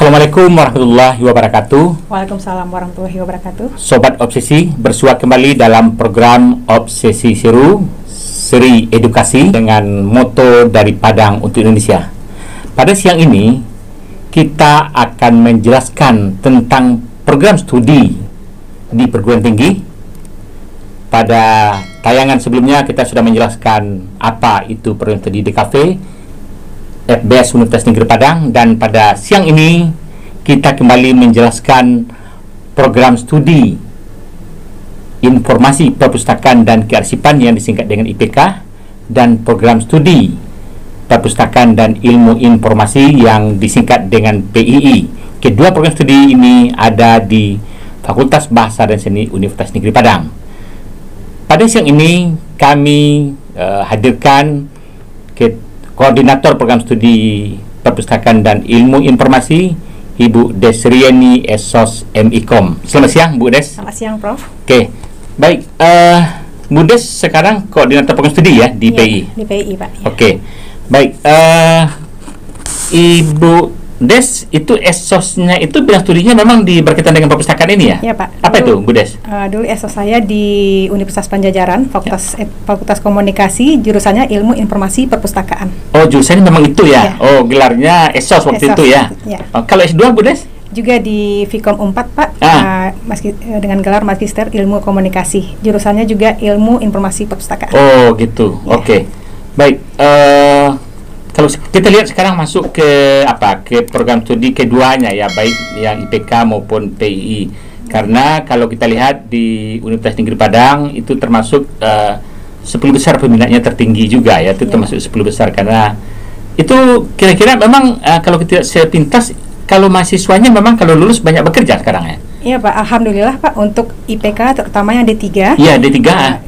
Assalamualaikum warahmatullahi wabarakatuh. Waalaikumsalam warahmatullahi wabarakatuh. Sobat Obsesi, bersua kembali dalam program Obsesi Seru Seri Edukasi dengan moto dari Padang untuk Indonesia. Pada siang ini kita akan menjelaskan tentang program studi di perguruan tinggi. Pada tayangan sebelumnya kita sudah menjelaskan apa itu program studi DKV FBS Universitas Negeri Padang, dan pada siang ini kita kembali menjelaskan program studi Informasi Perpustakaan dan Kearsipan yang disingkat dengan IPK, dan program studi Perpustakaan dan Ilmu Informasi yang disingkat dengan PII. Kedua program studi ini ada di Fakultas Bahasa dan Seni Universitas Negeri Padang. Pada siang ini kami hadirkan Koordinator Program Studi Perpustakaan dan Ilmu Informasi, Ibu Desriani Esos MIKOM. Selamat siang, Bu Des. Selamat siang, Prof. Oke, baik. Bu Des sekarang Koordinator Program Studi ya di PI. Di PI, Pak. Ya. Oke, baik. Ibu Des, itu esosnya itu bidang studinya memang berkaitan dengan perpustakaan ini ya? Iya, Pak. Apa itu, Bu Des? Dulu esos saya di Universitas Padjadjaran, Fakultas Komunikasi, jurusannya Ilmu Informasi Perpustakaan. Oh, jurusannya memang itu ya? Oh, gelarnya esos waktu itu ya? Ya. Kalau S2, Bu Des? Juga di Vkom 4, Pak, dengan gelar Magister Ilmu Komunikasi. Jurusannya juga Ilmu Informasi Perpustakaan. Oh, gitu. Ya. Oke. Baik, kalau kita lihat sekarang masuk ke program studi keduanya ya, baik yang IPK maupun PII. Karena kalau kita lihat di Universitas Negeri Padang itu termasuk 10 besar peminatnya tertinggi juga ya, itu termasuk 10 besar karena itu kira-kira memang kalau kita sepintas, kalau mahasiswanya memang kalau lulus banyak bekerja sekarang ya. Iya, Pak, alhamdulillah, Pak, untuk IPK terutama yang D3. Iya, D3.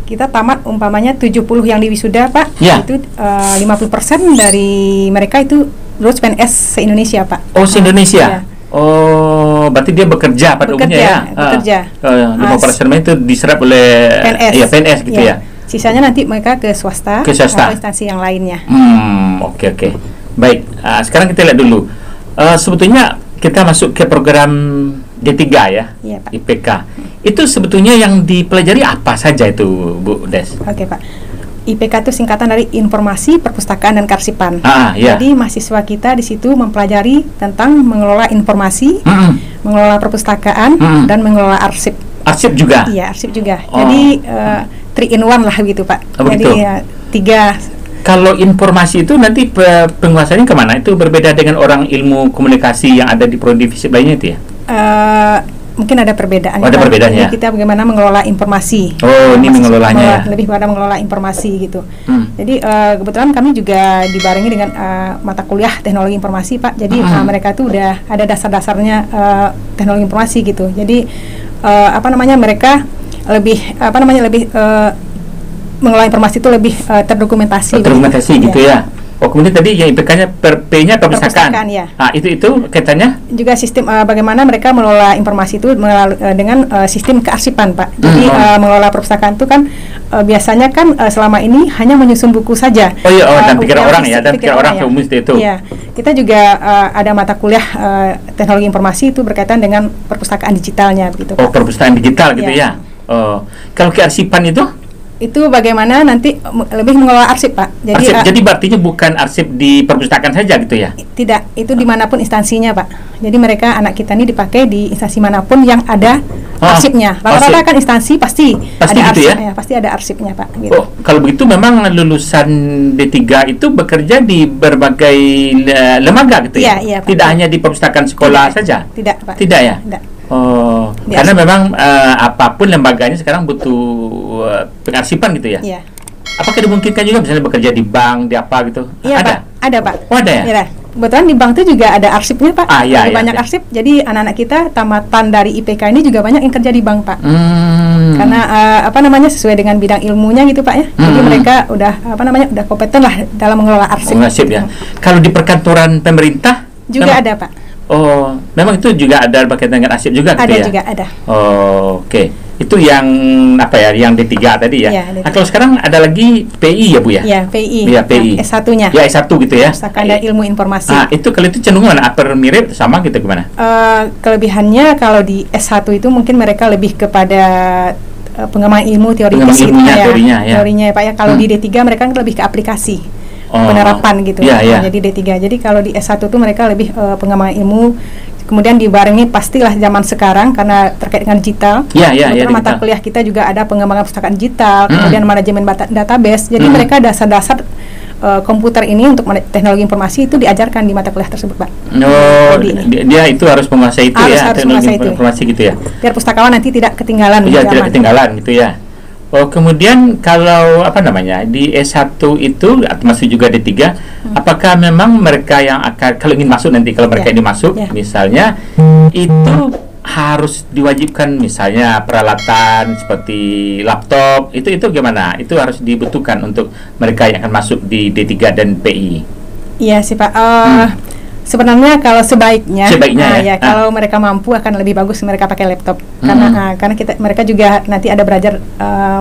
Kita tamat umpamanya 70 yang di wisuda, Pak. Ya. Itu 50% dari mereka itu lulus PNS se-Indonesia, Pak. Oh, se-Indonesia. Ya. Oh, berarti dia bekerja pada umumnya ya. Bekerja. 50% itu diserap oleh PNS. Ya, PNS gitu ya. Sisanya nanti mereka ke swasta. Atau instansi yang lainnya. Oke. Baik, sekarang kita lihat dulu. Sebetulnya kita masuk ke program D3 ya, Pak. IPK. Itu sebetulnya yang dipelajari apa saja itu, Bu Des? Oke, Pak. IPK itu singkatan dari Informasi Perpustakaan dan Kearsipan. Ya. Jadi mahasiswa kita di situ mempelajari tentang mengelola informasi, mengelola perpustakaan, dan mengelola arsip. Arsip juga? Iya, arsip juga. Jadi 3 in 1 lah gitu, Pak. Oh, jadi tiga. Kalau informasi itu nanti penguasanya kemana? Itu berbeda dengan orang ilmu komunikasi yang ada di prodi-divisi lainnya itu ya? Mungkin ada perbedaan. Ada perbedaannya. Jadi kita bagaimana mengelola informasi. Ini mengelolanya. Lebih pada mengelola informasi gitu. Jadi kebetulan kami juga dibarengi dengan mata kuliah teknologi informasi, Pak. Jadi mereka tuh udah ada dasar-dasarnya teknologi informasi gitu. Jadi mereka lebih mengelola informasi itu lebih terdokumentasi. Terdokumentasi gitu ya. Oh, kemudian tadi yang IPK-nya P-nya perpustakaan. Ya. Itu kaitannya juga sistem bagaimana mereka mengelola informasi itu dengan sistem kearsipan, Pak. Jadi mengelola perpustakaan itu kan biasanya kan selama ini hanya menyusun buku saja. Dan pikiran orang ya, dan pikiran orang umum itu. Iya. Kita juga ada mata kuliah teknologi informasi itu berkaitan dengan perpustakaan digitalnya begitu, Pak. Oh, perpustakaan digital gitu ya. Oh, kalau kearsipan itu bagaimana nanti lebih mengelola arsip, Pak. Jadi jadi artinya bukan arsip di perpustakaan saja gitu ya? Tidak, itu dimanapun instansinya, Pak. Jadi mereka, anak kita ini dipakai di instansi manapun yang ada arsipnya. Rata-rata kan instansi pasti ada gitu arsipnya, pasti ada arsipnya, Pak. Gitu. Oh, kalau begitu memang lulusan D3 itu bekerja di berbagai lembaga gitu ya? Iya, Pak. Tidak hanya di perpustakaan sekolah saja? Tidak, Pak. Tidak ya? Tidak. Oh, karena memang apapun lembaganya sekarang butuh pengarsipan gitu ya? Iya. Apakah dimungkinkan juga misalnya bekerja di bank, di apa gitu? Iya, ada? Pak. Ada, Pak. Oh, ada ya? Iya. Kebetulan di bank itu juga ada arsipnya, Pak. Iya, banyak arsip. Jadi anak-anak kita tamatan dari IPK ini juga banyak yang kerja di bank, Pak. Karena sesuai dengan bidang ilmunya gitu, Pak ya. Jadi mereka udah udah kompeten lah dalam mengelola arsip. Arsip ya. Kalau di perkantoran pemerintah juga ada, Pak. Oh, memang itu juga ada berkaitan dengan arsip juga gitu ya? Ada juga, ada. Oh, oke. Itu yang apa ya, yang D3 tadi ya. Ya, Nah, kalau sekarang ada lagi PI ya Bu ya? Ya, PI. Ya, PI. S1-nya. Ya, S1 gitu ya. Perpustakaan dan Ilmu Informasi. Nah, itu kalau itu cenderung mana? Upper mirip sama gitu gimana? Kelebihannya kalau di S1 itu mungkin mereka lebih kepada pengembangan ilmu teoritis Pengembangan gitu ilmunya, ya. teorinya ya. Pak ya. Kalau di D3 mereka lebih ke aplikasi. Penerapan gitu. Ya, ya. Nah, jadi D3. Jadi kalau di S1 tuh mereka lebih pengembangan ilmu, kemudian dibarengi pastilah zaman sekarang karena terkait dengan digital. Ya, mata kuliah kita juga ada pengembangan perpustakaan digital, kemudian manajemen database. Jadi mereka dasar-dasar komputer ini untuk teknologi informasi itu diajarkan di mata kuliah tersebut, Pak. Dia itu harus menguasai itu ya, teknologi informasi gitu ya. Biar pustakawan nanti tidak ketinggalan. Iya, tidak ketinggalan gitu ya. Kemudian kalau apa namanya di S1 itu termasuk juga D3, apakah memang mereka yang akan kalau ingin masuk nanti kalau mereka ini masuk misalnya itu harus diwajibkan misalnya peralatan seperti laptop itu gimana? Itu harus dibutuhkan untuk mereka yang akan masuk di D3 dan PI. Iya sih Pak. Sebenarnya kalau sebaiknya kalau mereka mampu akan lebih bagus mereka pakai laptop karena mereka juga nanti ada belajar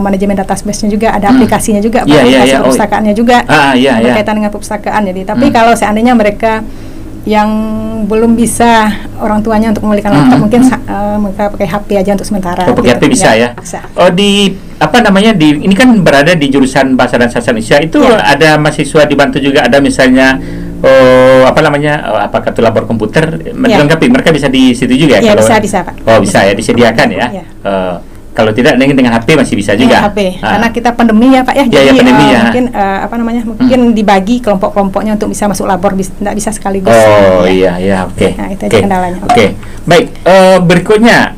manajemen database-nya juga, ada aplikasinya juga, aplikasi perpustakaannya juga berkaitan dengan perpustakaan. Jadi tapi kalau seandainya mereka yang belum bisa orang tuanya untuk membelikan laptop, mungkin mereka pakai HP aja untuk sementara. Pakai HP bisa ya. Bisa. Di apa namanya ini kan berada di jurusan Bahasa dan Sastra Indonesia itu ada mahasiswa dibantu juga, ada misalnya apa kartu labor komputer dilengkapi, mereka bisa di situ juga ya? Kalau bisa Pak. Bisa ya, disediakan ya. Kalau tidak dengan HP masih bisa juga. HP. Karena kita pandemi ya Pak ya. Jadi pandemi mungkin mungkin dibagi kelompok-kelompoknya untuk bisa masuk labor, tidak bisa sekaligus. Oke. Nah, itu aja kendalanya. Oke. Baik, berikutnya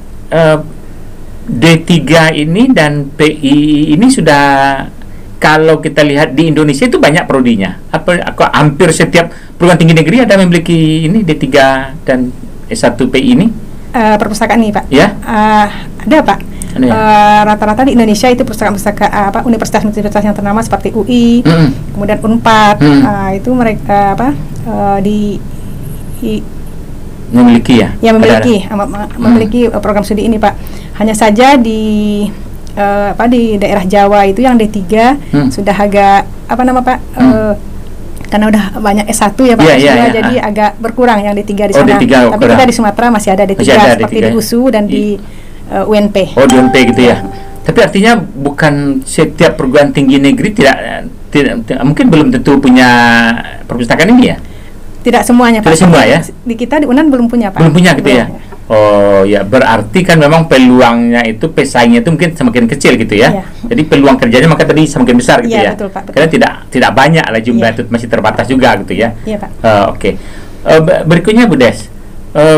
D3 ini dan PI ini sudah, kalau kita lihat di Indonesia itu banyak prodinya. Hampir setiap perguruan tinggi negeri ada memiliki ini D3 dan S1 PI ini. Perpustakaan ini Pak. Ya. Ada Pak. Rata-rata di Indonesia itu perpustakaan universitas-universitas yang ternama seperti UI, kemudian Unpad, itu mereka memiliki memiliki program studi ini Pak. Hanya saja di daerah Jawa itu yang D3 sudah agak karena udah banyak S1 ya Pak, jadi agak berkurang yang D3 di sana. Tapi kita di Sumatera masih ada D3 seperti di USU dan di UNP. Di UNP gitu ya. Tapi artinya bukan setiap perguruan tinggi negeri tidak mungkin belum tentu punya perpustakaan ini ya? Tidak semuanya Pak. Tidak semua ya? Di kita di UNAN belum punya Pak. Belum punya gitu ya? Berarti kan memang peluangnya itu, pesaingnya itu mungkin semakin kecil gitu ya. Jadi peluang kerjanya maka tadi semakin besar gitu ya. Betul, Pak, betul. Karena tidak banyak lah jumlah itu, masih terbatas juga gitu ya. Iya Pak. Oke. Berikutnya Bu Des,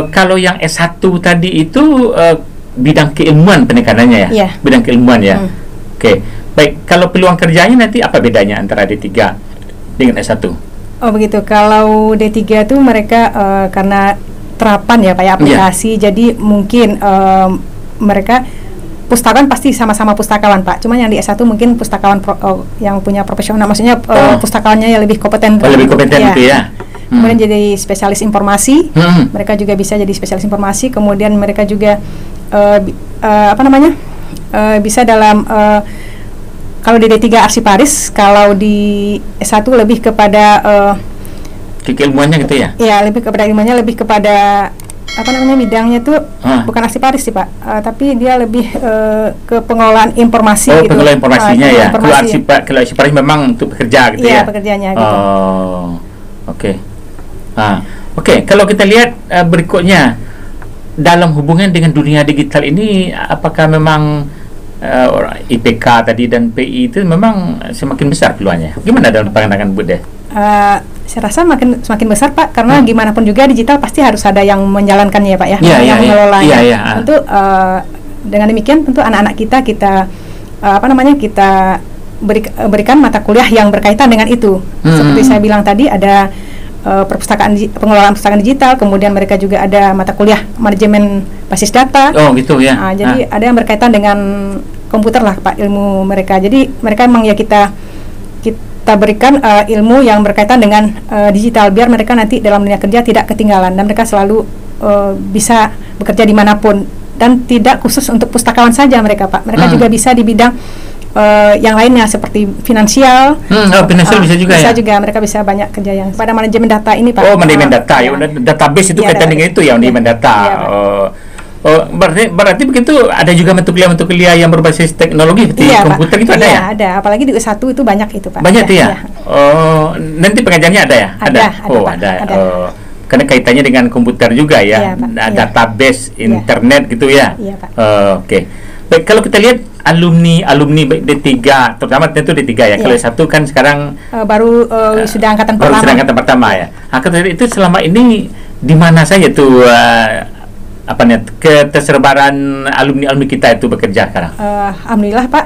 kalau yang S1 tadi itu bidang keilmuan penekanannya ya? Bidang keilmuan ya. Oke. Baik, kalau peluang kerjanya nanti apa bedanya antara D3 dengan S1? Begitu. Kalau D3 itu mereka karena terapan ya Pak ya, aplikasi, jadi mungkin mereka pustakawan pasti sama-sama pustakawan Pak. Cuma yang di S1 mungkin pustakawan yang punya profesional, maksudnya pustakawannya yang lebih kompeten. Lebih kompeten gitu ya. Kemudian jadi spesialis informasi. Mereka juga bisa jadi spesialis informasi. Kemudian mereka juga bisa dalam kalau di D3 arsiparis, kalau di S1 lebih kepada keilmuannya gitu ya? Iya, lebih kepada ilmuannya, lebih kepada bidangnya tuh bukan arsiparis sih Pak, tapi dia lebih ke pengelolaan informasi gitu. Pengelolaan informasinya ya. Kalau arsiparis memang untuk bekerja gitu ya? Iya, pekerjaannya gitu. Oke. Oke, kalau kita lihat berikutnya dalam hubungan dengan dunia digital ini, apakah memang IPK tadi dan PI itu memang semakin besar peluangnya? Gimana dalam pandangan Bu Des? Saya rasa semakin besar Pak, karena gimana pun juga digital pasti harus ada yang menjalankannya Pak ya, yang mengelolanya. Tentu dengan demikian tentu anak-anak kita berikan mata kuliah yang berkaitan dengan itu. Seperti saya bilang tadi, ada pengelolaan perpustakaan digital, kemudian mereka juga ada mata kuliah manajemen basis data. Gitu ya. Jadi ada yang berkaitan dengan komputer lah Pak, ilmu mereka. Jadi mereka memang ya kita berikan ilmu yang berkaitan dengan digital, biar mereka nanti dalam dunia kerja tidak ketinggalan dan mereka selalu bisa bekerja dimanapun dan tidak khusus untuk pustakawan saja mereka Pak. Mereka juga bisa di bidang yang lainnya seperti finansial. Finansial bisa juga bisa ya. juga mereka bisa banyak kerja yang pada manajemen data ini Pak. Oh, manajemen data ya. Database itu kaitan dengan itu ya, manajemen data. Berarti begitu ada juga mata kuliah yang berbasis teknologi seperti komputer Pak. Itu ada ya? Ada, apalagi di U1 itu banyak itu Pak. Banyak itu ya? Oh, nanti pengajarnya ada ya? Ada. Ada. Karena kaitannya dengan komputer juga ya, database internet gitu ya. Iya Pak. Oke. Baik, kalau kita lihat alumni baik D3, terutama tentu D3 ya. Kalau S1 kan sekarang baru sudah angkatan pertama. Baru sudah angkatan pertama ya. Angkatan itu selama ini di mana saja tuh ketersebaran alumni kita itu bekerja sekarang? Alhamdulillah Pak,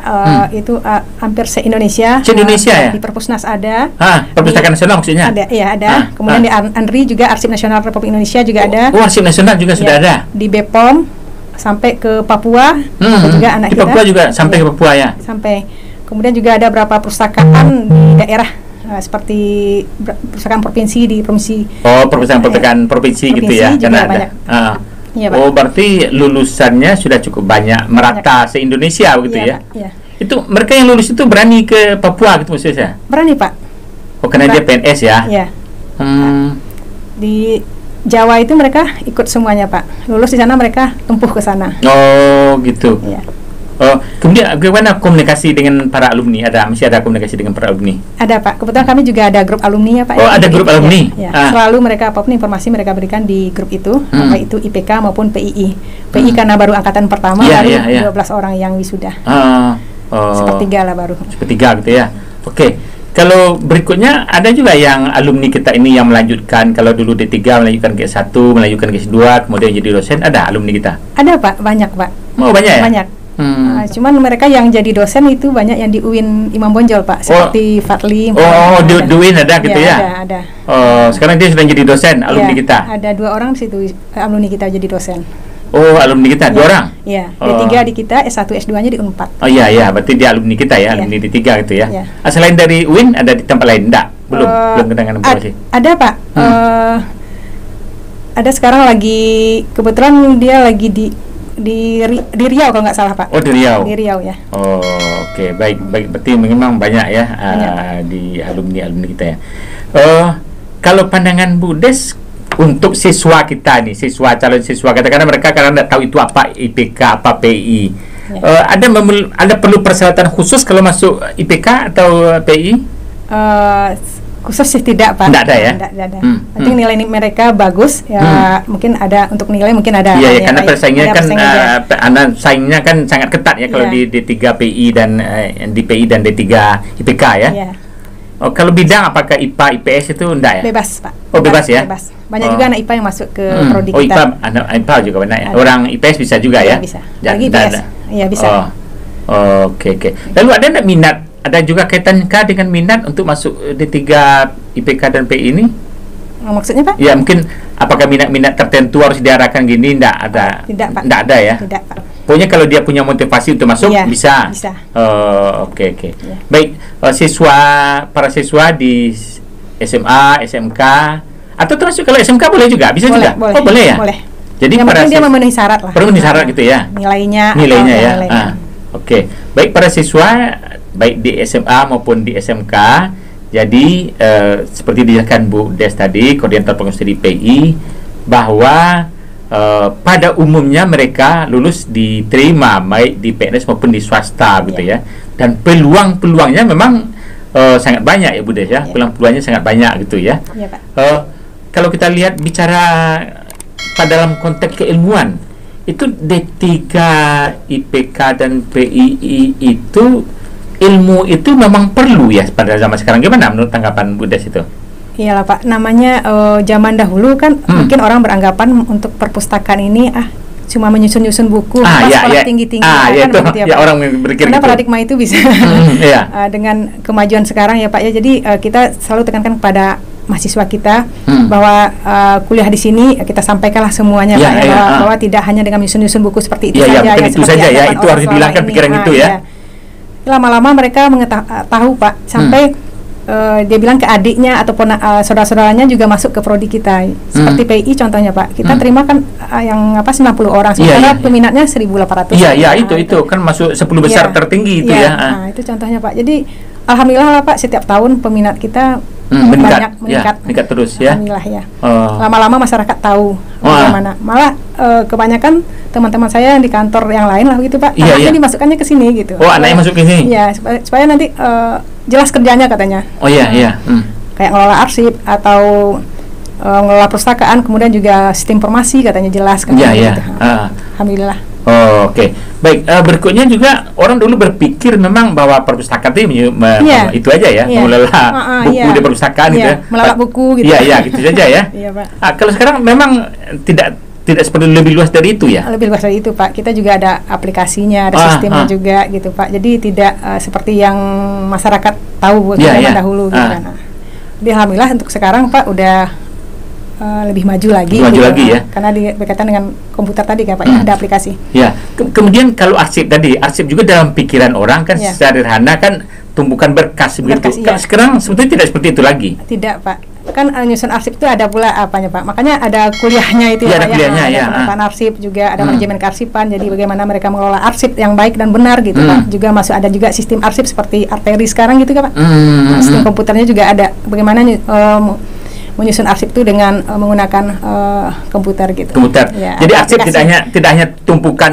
itu hampir se-Indonesia. Se-Indonesia ya? Di Perpusnas ada. Perpustakaan Nasional maksudnya? Ada, iya ada. Kemudian di ANRI juga, Arsip Nasional Republik Indonesia juga ada. Arsip Nasional juga sudah ada? Di BPOM sampai ke Papua, juga anak di Papua kita. Juga sampai ke Papua ya? Sampai. Kemudian juga ada beberapa perpustakaan di daerah seperti perpustakaan provinsi di provinsi. Perpustakaan provinsi gitu ya? Juga banyak. Ya, berarti lulusannya sudah cukup banyak, merata se-Indonesia begitu ya? Iya. Itu mereka yang lulus itu berani ke Papua gitu maksud saya? Berani Pak. Karena dia PNS ya? Iya. Di Jawa itu mereka ikut semuanya Pak. Lulus di sana mereka tempuh ke sana. Oh gitu. Iya. Kemudian bagaimana komunikasi dengan para alumni? Masih ada komunikasi dengan para alumni? Ada Pak. Kebetulan kami juga ada grup alumni ya Pak. Ada grup alumni? Ya. Selalu mereka apapun informasi mereka berikan di grup itu, baik itu IPK maupun PII. PII karena baru angkatan pertama, baru 12 orang yang wisuda. Sepertiga lah baru. Sepertiga gitu ya. Oke. Kalau berikutnya ada juga yang alumni kita ini yang melanjutkan, kalau dulu D3 melanjutkan ke S1, melanjutkan ke S2, kemudian jadi dosen, ada alumni kita? Ada Pak, banyak Pak. Banyak ya? Banyak. Cuman mereka yang jadi dosen itu banyak yang di UIN Imam Bonjol Pak, seperti Fadli. Di UIN ada gitu ya? Ada. Sekarang dia sudah jadi dosen, alumni kita? Ada 2 orang di situ alumni kita jadi dosen. Alumni kita 2 orang? Iya, D3 di kita, S1, S2-nya di Unpad. Iya, berarti dia alumni kita ya, alumni D3 gitu ya. Selain dari UIN ada di tempat lain enggak? Belum kedengaran informasi. Ada Pak. Ada sekarang lagi, kebetulan dia lagi di Riau kalau nggak salah Pak. Di Riau. Di Riau ya. Oke, baik. Berarti memang banyak ya di alumni kita ya. Kalau pandangan Bu Des untuk siswa kita nih, calon siswa kita, karena mereka nggak tahu itu apa IPK, apa PI. Ada perlu persyaratan khusus kalau masuk IPK atau PI? Khusus sih tidak Pak. Tidak ada ya? Tidak ada. Nanti nilai mereka bagus ya, mungkin ada untuk nilai mungkin ada. Iya, karena saingnya kan sangat ketat ya kalau di D3 PI dan di PI dan D3 IPK ya. Iya. Kalau bidang apakah IPA, IPS itu enggak ya? Bebas Pak. Bebas ya? Bebas. Banyak juga anak IPA yang masuk ke prodi kita. IPA, anak IPA juga banyak ya? Orang IPS bisa juga ya? Bisa. Lagi IPS. Iya bisa. Oke. Lalu ada enggak minat? Ada juga kaitan dengan minat untuk masuk D3 IPK dan PI ini? Maksudnya Pak? Ya mungkin apakah minat tertentu harus diarahkan gini? Tidak ada. Tidak Pak. Tidak ada ya? Tidak Pak. Pokoknya kalau dia punya motivasi untuk masuk bisa. Oke. Ya. Baik, para siswa di SMA, SMK, atau termasuk kalau SMK boleh juga, bisa boleh, juga. Boleh. Boleh ya? Boleh. Jadi dia memenuhi syarat lah. Memenuhi syarat gitu ya. Nilainya ya. Oke. Baik, para siswa baik di SMA maupun di SMK. Jadi seperti dijelaskan Bu Des tadi, koordinator pengusaha di PI, bahwa pada umumnya mereka lulus diterima baik di PNS maupun di swasta gitu ya. Dan peluangnya memang sangat banyak ya Bu Des ya. Peluangnya sangat banyak gitu ya. Iya Pak. Kalau kita lihat bicara pada dalam konteks keilmuan, itu D3 IPK dan PII itu ilmu itu memang perlu ya pada zaman sekarang. Gimana menurut tanggapan Bu Des itu? Iyalah Pak, namanya zaman dahulu kan mungkin orang beranggapan untuk perpustakaan ini cuma menyusun-nyusun buku, sekolah tinggi-tinggi kan begitu ya Pak. Orang berpikir karena gitu. paradigma itu bisa dengan kemajuan sekarang ya Pak ya. Jadi kita selalu tekankan kepada mahasiswa kita bahwa kuliah di sini kita sampaikanlah semuanya Pak ya, bahwa tidak hanya dengan menyusun-nyusun buku seperti itu saja ya. Itu saja ya, itu harus dihilangkan pikiran itu ya. Lama-lama mereka tahu Pak, sampai dia bilang ke adiknya ataupun saudara-saudaranya juga masuk ke prodi kita. Seperti PI contohnya Pak, kita terima kan yang 90 orang, sementara peminatnya 1.800. Iya, itu kan masuk 10 besar tertinggi itu ya. Nah, itu contohnya Pak. Jadi alhamdulillah lah Pak, setiap tahun peminat kita meningkat terus ya. Alhamdulillah ya. Lama-lama masyarakat tahu bagaimana. Malah kebanyakan teman-teman saya yang di kantor yang lain lah gitu Pak, anaknya dimasukkannya ke sini gitu. Anaknya masuk ke sini. Iya, supaya nanti jelas kerjanya katanya. Kayak ngelola arsip atau ngelola perpustakaan, kemudian juga sistem informasi katanya jelas katanya. Gitu. Alhamdulillah. Oke. Baik, berikutnya juga orang dulu berpikir memang bahwa perpustakaan itu aja ya, mengelola buku di perpustakaan gitu ya. Melawat buku gitu. Iya, gitu saja ya. Iya, Pak. Kalau sekarang memang tidak seperti lebih luas dari itu ya. Lebih luas dari itu, Pak. Kita juga ada aplikasinya, ada sistemnya juga gitu, Pak. Jadi tidak seperti yang masyarakat tahu zaman dahulu gitu kan. Jadi alhamdulillah untuk sekarang Pak udah lebih maju lagi ya, karena berkaitan dengan komputer tadi kan Pak, ada aplikasi. Ya, kemudian kalau arsip juga dalam pikiran orang kan sederhana kan tumpukan berkas begitu. Kan sekarang sebetulnya tidak seperti itu lagi. Tidak Pak, kan nyusun arsip itu ada pula apanya Pak, makanya ada kuliahnya itu ada kuliahnya ada penerapan arsip juga, ada manajemen kearsipan, jadi bagaimana mereka mengelola arsip yang baik dan benar gitu Pak. Juga ada juga sistem arsip seperti Arteri sekarang gitu kan Pak. Sistem komputernya juga ada, bagaimana menyusun arsip itu dengan menggunakan komputer gitu. Ya, jadi arsip tidak hanya tumpukan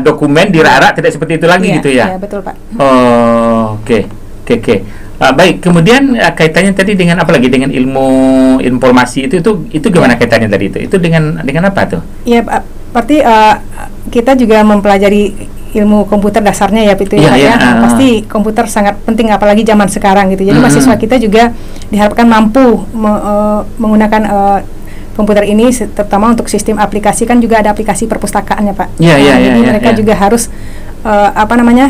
dokumen dirak-rak, tidak seperti itu lagi gitu ya. Iya, betul Pak. Oke. Baik, kemudian kaitannya tadi dengan apa lagi, dengan ilmu informasi itu gimana kaitannya tadi itu? Itu dengan apa tuh? Iya, berarti kita juga mempelajari ilmu komputer dasarnya ya itu pasti komputer sangat penting apalagi zaman sekarang gitu. Jadi mahasiswa kita juga diharapkan mampu menggunakan komputer ini, terutama untuk sistem aplikasi, kan juga ada aplikasi perpustakaannya Pak. Jadi mereka juga harus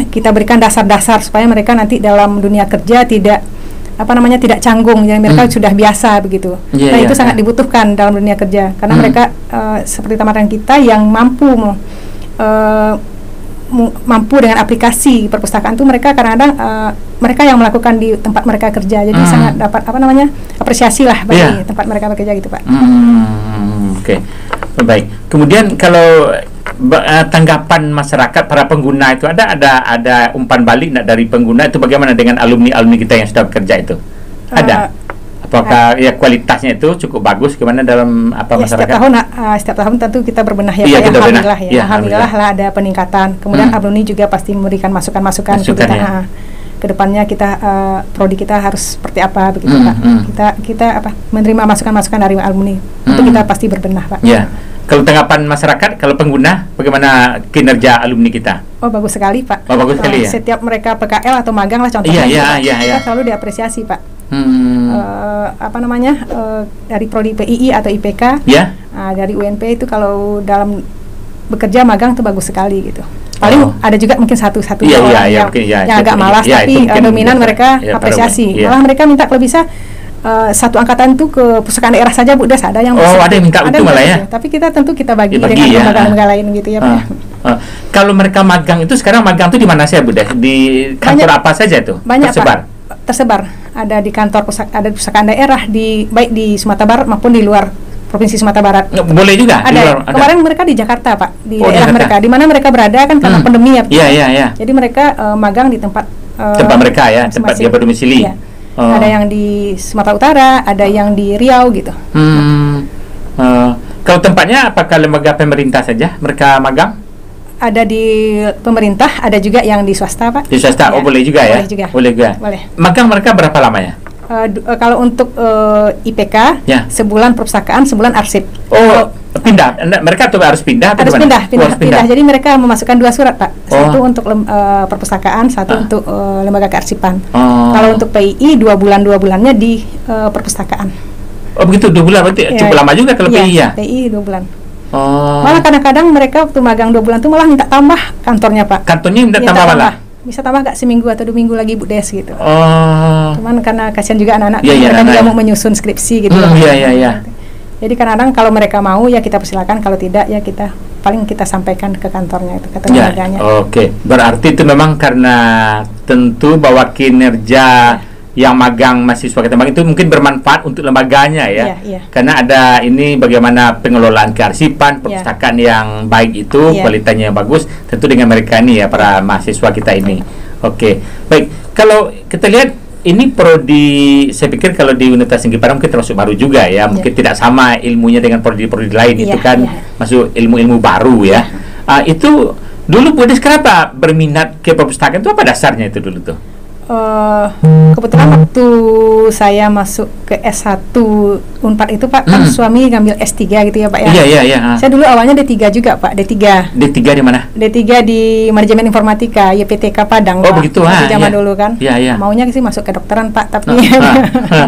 kita berikan dasar-dasar supaya mereka nanti dalam dunia kerja tidak canggung, yang mereka sudah biasa begitu. Itu sangat dibutuhkan dalam dunia kerja karena mereka seperti teman-teman kita yang mampu dengan aplikasi perpustakaan itu, mereka kadang-kadang mereka yang melakukan di tempat mereka kerja, jadi sangat dapat apresiasi lah bagi tempat mereka bekerja gitu Pak. Oke. Baik. Kemudian kalau tanggapan masyarakat para pengguna itu ada umpan balik dari pengguna itu, bagaimana dengan alumni kita yang sudah bekerja itu? Ada? Apakah kualitasnya itu cukup bagus, gimana dalam masyarakat? Setiap tahun tentu kita berbenah ya Pak. Alhamdulillah lah ada peningkatan. Kemudian alumni juga pasti memberikan masukan-masukan ke depannya kita prodi kita harus seperti apa begitu Pak. Kita menerima masukan-masukan dari alumni. Itu kita pasti berbenah Pak. Kalau tanggapan masyarakat, kalau pengguna, bagaimana kinerja alumni kita? Bagus sekali Pak. Bagus sekali ya. Setiap mereka PKL atau magang lah contohnya, kita selalu diapresiasi Pak. Dari prodi PII atau IPK, dari UNP itu kalau dalam bekerja magang itu bagus sekali gitu. Paling ada juga mungkin satu orang yang agak malas, tapi dominan mereka apresiasi. Malah mereka minta kalau bisa satu angkatan itu ke pustakaan daerah saja Bu Des, ada yang ada yang minta itu malah ya. Tapi kita tentu kita bagi dengan lembaga-lembaga lain gitu ya Pak. Kalau mereka magang itu sekarang magang itu di mana saja Bu Des? Di kantor apa saja itu? Banyak tersebar. Ada di kantor ada pustakaan daerah baik di Sumatera Barat maupun di luar Provinsi Sumatera Barat. Boleh juga? Ada. Kemarin mereka di Jakarta Pak, di daerah mereka, di mana mereka berada kan karena pandemi ya Pak. Jadi mereka magang di tempat mereka ya, tempat dia berdomisili. Ada yang di Sumatera Utara, ada yang di Riau gitu. Kalau tempatnya apakah lembaga pemerintah saja mereka magang? Ada di pemerintah, ada juga yang di swasta Pak. Di swasta, boleh juga ya? Boleh juga. Magang mereka berapa lama ya? Kalau untuk IPK, sebulan perpustakaan, sebulan arsip. Pindah? Mereka tuh harus pindah? Harus pindah. Jadi mereka memasukkan 2 surat Pak. Satu untuk perpustakaan, satu untuk lembaga kearsipan. Kalau untuk PII 2 bulannya di perpustakaan. Begitu, 2 bulan berarti cukup lama juga kalau PII ya? PII 2 bulan. Malah kadang-kadang mereka waktu magang 2 bulan tuh malah minta tambah kantornya Pak. Kantornya minta tambah malah? Bisa tambah nggak seminggu atau 2 minggu lagi Bu Des gitu. Cuman karena kasihan juga anak-anak, mereka juga mau menyusun skripsi gitu. Jadi kadang-kadang kalau mereka mau ya kita persilakan, kalau tidak ya kita sampaikan ke kantornya itu, ke lembaganya. Berarti itu memang karena tentu bahwa kinerja yang magang mahasiswa kita magang itu mungkin bermanfaat untuk lembaganya ya. Karena ada ini bagaimana pengelolaan kearsipan, perpustakaan yang baik itu, kualitasnya yang bagus, tentu dengan mereka ini ya, para mahasiswa kita ini. Oke. Baik, kalau kita lihat ini prodi, saya pikir kalau di Universitas Tinggi Padang mungkin termasuk baru juga ya, mungkin tidak sama ilmunya dengan prodi-prodi lain, itu kan masuk ilmu-ilmu baru ya. Itu dulu Bu Des kenapa berminat ke perpustakaan itu, apa dasarnya itu dulu tuh? Kebetulan waktu saya masuk ke S1 Unpad itu Pak, kan suami ngambil S3 gitu ya Pak ya. Iya. Saya dulu awalnya D3 juga Pak, D3. D3 di mana? D3 di Manajemen Informatika YPTK Padang. Oh Pak. begitu, zaman dulu kan. Maunya sih masuk kedokteran Pak, tapi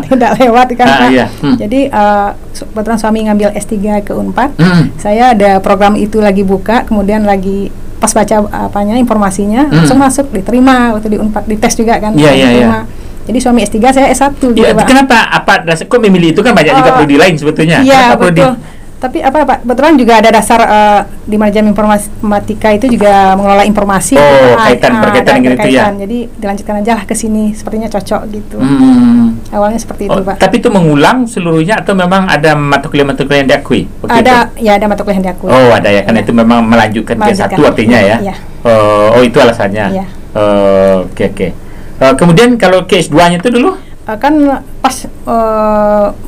tidak lewat kan Pak. Jadi kebetulan suami ngambil S3 ke Unpad. Saya ada program itu lagi buka, kemudian lagi pas baca informasinya langsung masuk, diterima waktu di Unpad, dites juga kan. Jadi suami S3, saya S1 gitu Pak. Kenapa kok memilih itu, kan banyak juga prodi lain sebetulnya. Iya betul. Tapi Pak, kebetulan juga ada dasar di manajemen informatika itu juga mengelola informasi. Berkaitan dengan itu ya. Jadi dilanjutkan aja lah ke sini, sepertinya cocok gitu. Awalnya seperti itu Pak. Tapi itu mengulang seluruhnya atau memang ada mata kuliah yang diakui? Ada mata kuliah yang diakui. Oh ada ya, karena itu memang melanjutkan ke S1 artinya ya. Oh itu alasannya. Oke. Kemudian kalau ke S2-nya itu dulu? Kan pas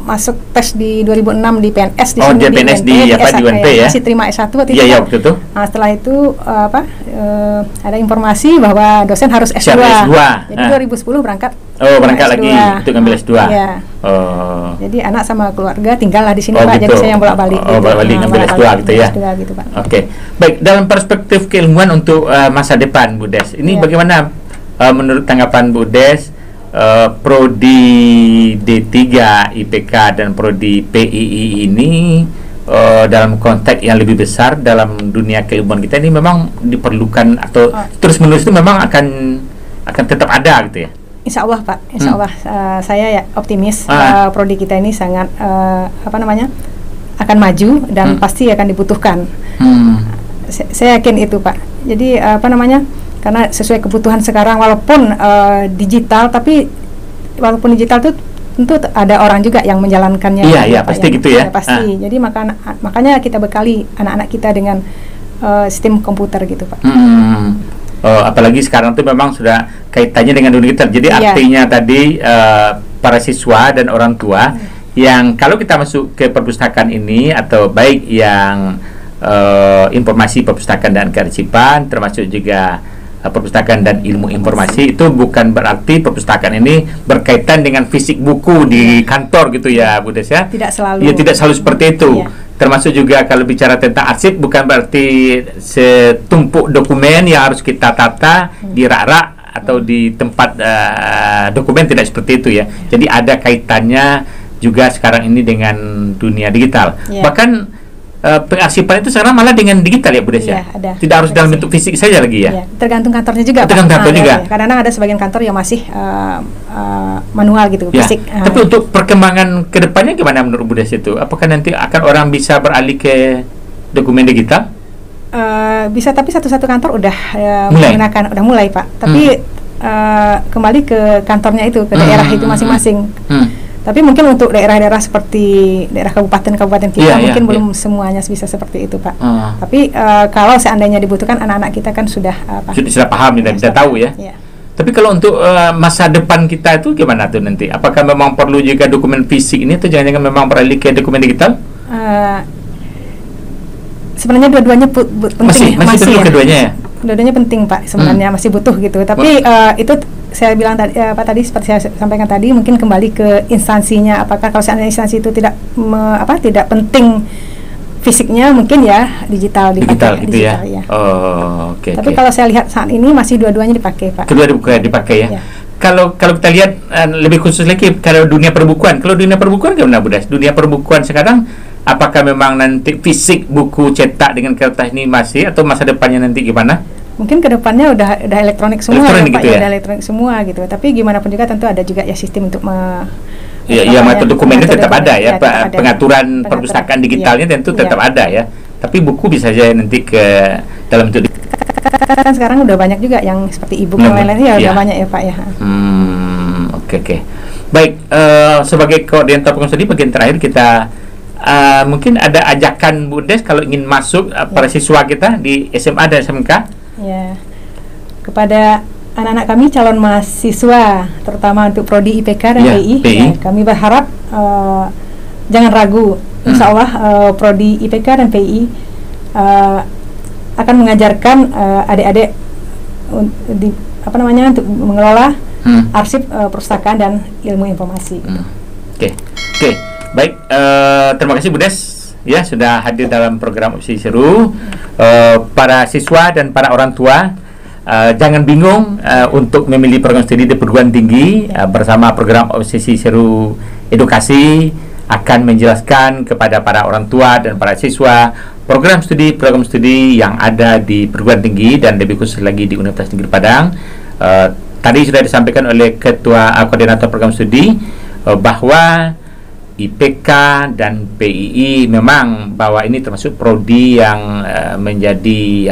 masuk tes di 2006 di PNS di sini, di PNS di UNP ya. Masih terima S1 waktu itu. Iya, waktu itu. Nah, setelah itu ada informasi bahwa dosen harus S2. Jadi 2010 berangkat. Berangkat lagi untuk ngambil S2. Iya. Jadi anak sama keluarga tinggallah di sini Pak. Gitu. Jadi saya yang bolak-balik gitu. Bolak-balik ngambil S2 gitu ya. Gitu, Pak. Oke. Baik, dalam perspektif keilmuan untuk masa depan Bu Des. Ini bagaimana menurut tanggapan Bu Des? Prodi D3 IPK dan prodi PII ini dalam konteks yang lebih besar dalam dunia keilmuan kita ini memang diperlukan atau terus menerus itu memang akan tetap ada gitu ya? Insya Allah Pak, Insya Allah saya ya optimis prodi kita ini sangat akan maju dan pasti akan dibutuhkan. Saya yakin itu Pak. Jadi karena sesuai kebutuhan sekarang, walaupun digital, tapi walaupun digital itu tentu ada orang juga yang menjalankannya. Iya pasti gitu ya. Pasti. Jadi makanya kita bekali anak-anak kita dengan sistem komputer gitu Pak. Apalagi sekarang tuh memang sudah kaitannya dengan dunia digital. Jadi artinya tadi para siswa dan orang tua yang kalau kita masuk ke perpustakaan ini, atau baik yang informasi perpustakaan dan kearsipan, termasuk juga perpustakaan dan ilmu informasi, itu bukan berarti perpustakaan ini berkaitan dengan fisik buku di kantor gitu ya Bu Des ya. Tidak selalu. Ya, tidak selalu seperti itu. Termasuk juga kalau bicara tentang arsip, bukan berarti setumpuk dokumen yang harus kita tata di rak-rak atau di tempat dokumen, tidak seperti itu ya. Jadi ada kaitannya juga sekarang ini dengan dunia digital. Bahkan pengarsipan itu sekarang malah dengan digital ya Bu Des ya? Ada. Tidak harus dalam bentuk fisik saja lagi ya? Tergantung kantornya juga. Tergantung kantor juga. Kadang-kadang ada sebagian kantor yang masih manual gitu, fisik. Tapi untuk perkembangan kedepannya gimana menurut Bu Des itu? Apakah nanti akan orang bisa beralih ke dokumen digital? Bisa, tapi satu-satu kantor udah menggunakan, udah mulai Pak. Tapi kembali ke kantornya itu, ke daerah itu masing-masing. Tapi mungkin untuk daerah-daerah seperti daerah kabupaten-kabupaten kita mungkin belum semuanya bisa seperti itu Pak. Tapi kalau seandainya dibutuhkan, anak-anak kita kan sudah paham dan bisa tahu ya. Tapi kalau untuk masa depan kita itu gimana tuh nanti? Apakah memang perlu juga dokumen fisik ini, atau jangan-jangan memang beralih ke dokumen digital? Sebenarnya dua-duanya penting. Masih perlu keduanya ya? Dua-duanya penting Pak, sebenarnya masih butuh gitu. Tapi itu saya bilang tadi Pak, tadi seperti saya sampaikan tadi, mungkin kembali ke instansinya. Apakah kalau seandainya instansi itu tidak penting fisiknya, mungkin ya digital dipakai. Gitu ya. Oke. Tapi kalau saya lihat saat ini masih dua-duanya dipakai Pak. Kedua dipakai ya. Kalau kita lihat lebih khusus lagi kalau dunia perbukuan. Kalau dunia perbukuan gimana Bu Des? Dunia perbukuan sekarang, apakah memang nanti fisik buku cetak dengan kertas ini masih, atau masa depannya nanti gimana? Mungkin kedepannya udah elektronik semua Pak, gitu ya? Udah elektronik semua gitu. Tapi gimana pun juga tentu ada juga ya sistem untuk dokumen itu tetap ada ya. Pengaturan perpustakaan digitalnya tentu tetap ada ya. Tapi buku bisa saja nanti ke dalam bentuk kan sekarang udah banyak juga yang seperti e-book dan lain-lain ya, udah banyak ya Pak ya. Oke. Baik, sebagai koordinator program studi bagian terakhir kita mungkin ada ajakan Bu Des kalau ingin masuk para siswa kita di SMA dan SMK. Ya. Kepada anak-anak kami calon mahasiswa, terutama untuk prodi IPK dan PI. Ya, kami berharap jangan ragu. Insya Allah prodi IPK dan PI akan mengajarkan adik-adik untuk mengelola arsip perpustakaan dan ilmu informasi. Oke. Baik, terima kasih Bu Des ya sudah hadir dalam program Obsesi Seru. Para siswa dan para orang tua jangan bingung untuk memilih program studi di perguruan tinggi. Bersama program Obsesi Seru Edukasi akan menjelaskan kepada para orang tua dan para siswa program studi yang ada di perguruan tinggi dan lebih khusus lagi di Universitas Negeri Padang. Tadi sudah disampaikan oleh Ketua Koordinator Program Studi bahwa IPK dan PII memang bahwa ini termasuk prodi yang menjadi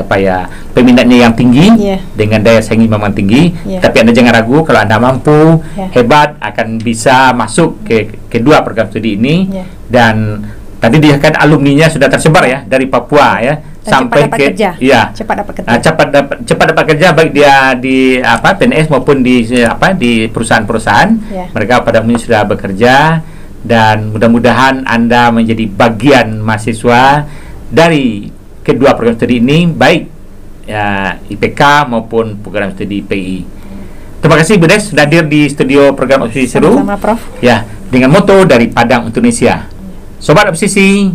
peminatnya yang tinggi, dengan daya saing memang tinggi. Tapi Anda jangan ragu, kalau Anda mampu, hebat, akan bisa masuk ke kedua program studi ini. Dan tadi dia kan alumninya sudah tersebar ya dari Papua ya, sampai ke cepat dapat kerja baik dia di PNS maupun di perusahaan-perusahaan. Mereka pada umumnya sudah bekerja. Dan mudah-mudahan Anda menjadi bagian mahasiswa dari kedua program studi ini, baik IPK maupun program studi PI. Terima kasih Bu Des sudah hadir di studio program Obsesi Seru. Sama-sama Prof. Ya, dengan moto dari Padang untuk Indonesia. Sobat Obsesi,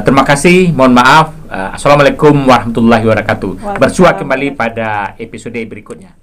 terima kasih, mohon maaf. Assalamualaikum warahmatullahi wabarakatuh. Bersua kembali pada episode berikutnya.